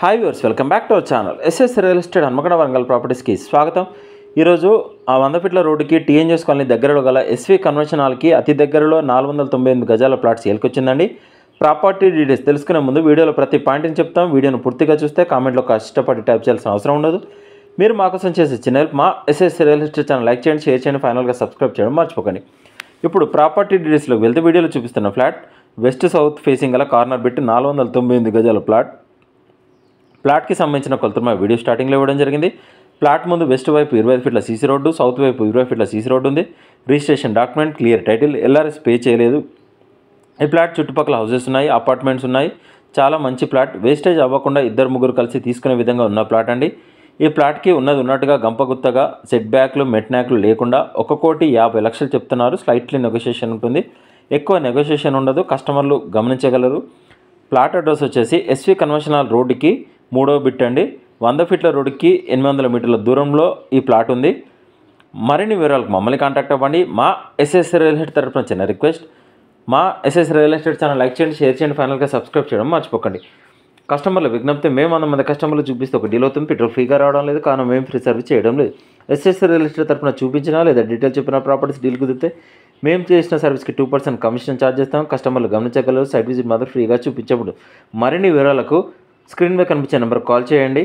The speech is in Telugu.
Hi viewers, welcome back to our channel SS real estate Hanamkonda Warangal ప్రాపర్టీస్కి స్వాగతం. ఈరోజు ఆ 100 ఫీట్ల రోడ్డుకి టీఎన్జిఎస్ కాలనీ దగ్గరలో గల ఎస్వి కన్వెన్షన్ హాల్కి అతి దగ్గరలో 498 గజాల ప్లాట్ సేల్కి వచ్చిందండి. ప్రాపర్టీ డీటెయిల్స్ తెలుసుకునే ముందు వీడియోలో ప్రతి పాయింట్ని చెప్తాం. వీడియోను పూర్తిగా చూస్తే కామెంట్లో కష్టపడి టైప్ చేయాల్సిన అవసరం ఉండదు. మీరు మా కోసం చేసే చిన్న హెల్ప్. మా SS real estate channel like చేయండి, షేర్ చేయండి, ఫైనల్గా సబ్స్క్రైబ్ చేయడం మర్చిపోకండి. ఇప్పుడు ప్రాపర్టీ డీటెయిల్స్లోకి వెళ్తే వీడియోలో చూపిస్తున్న ఫ్లాట్ వెస్ట్ సౌత్ ఫేసింగ్ గల కార్నర్ పెట్టి 498 గజాల ప్లాట్కి సంబంధించిన కొలతలు మా వీడియో స్టార్టింగ్లో ఇవ్వడం జరిగింది. ప్లాట్ ముందు వెస్ట్ వైపు 25 ఫీట్ల సీసీ రోడ్డు, సౌత్ వైపు 20 ఫీట్ల సీసీ రోడ్డు ఉంది. Registration document, clear title, LRS pay చేయలేదు. ఈ ప్లాట్ చుట్టుపక్కల హౌసెస్ ఉన్నాయి, అపార్ట్మెంట్స్ ఉన్నాయి. చాలా మంచి ప్లాట్, వేస్టేజ్ అవ్వకుండా ఇద్దరు ముగ్గురు కలిసి తీసుకునే విధంగా ఉన్న ప్లాట్ అండి. ఈ ప్లాట్కి ఉన్నట్టుగా గంపగుత్తగా సెట్ బ్యాక్లు మెట్నాక్లు లేకుండా 1,50,00,000 చెప్తున్నారు. స్లైట్లీ నెగోషియేషన్ ఉంటుంది, ఎక్కువ నెగోషియేషన్ ఉండదు, కస్టమర్లు గమనించగలరు. ప్లాట్ అడ్రస్ వచ్చేసి ఎస్వి కన్వెన్షన్ హాల్ రోడ్డుకి 3వ బిట్ అండి. 100 ఫీట్ల రోడ్డుకి 800 మీటర్ల దూరంలో ఈ ప్లాట్ ఉంది. మరిన్ని వివరాలకు మమ్మల్ని కాంటాక్ట్ అవ్వండి. మా ఎస్ఎస్ రియల్ ఎస్టేట్ తరఫున చిన్న రిక్వెస్ట్, మా SS real estate channel like చేయండి, షేర్ చేయండి, ఫైనల్గా సబ్స్క్రైబ్ చేయడం మర్చిపోకండి. కస్టమర్ల విజ్ఞప్తి, మేము 100 మంది కస్టమర్లు చూపిస్తే ఒక డీల్ అవుతుంది. పెట్రోల్ ఫ్రీగా రావడం లేదు, కానీ మేము ఫ్రీ సర్వీస్ చేయడం లేదు. ఎస్ఎస్ రియల్ ఎస్టేట్ తరఫున చూపించినా లేదా డీటెయిల్ చెప్పిన ప్రాపర్టీస్ డీల్ కుదిరితే మేము చేసిన సర్వీస్కి 2% కమిషన్ ఛార్జ్ చేస్తాం. కస్టమర్లు గమనించగలరు. సైట్ విజిట్ మాత్రం ఫ్రీగా చూపించబడు. మరిన్ని వివరాలకు స్క్రీన్ మీద కనిపించే నెంబర్ కాల్ చేయండి.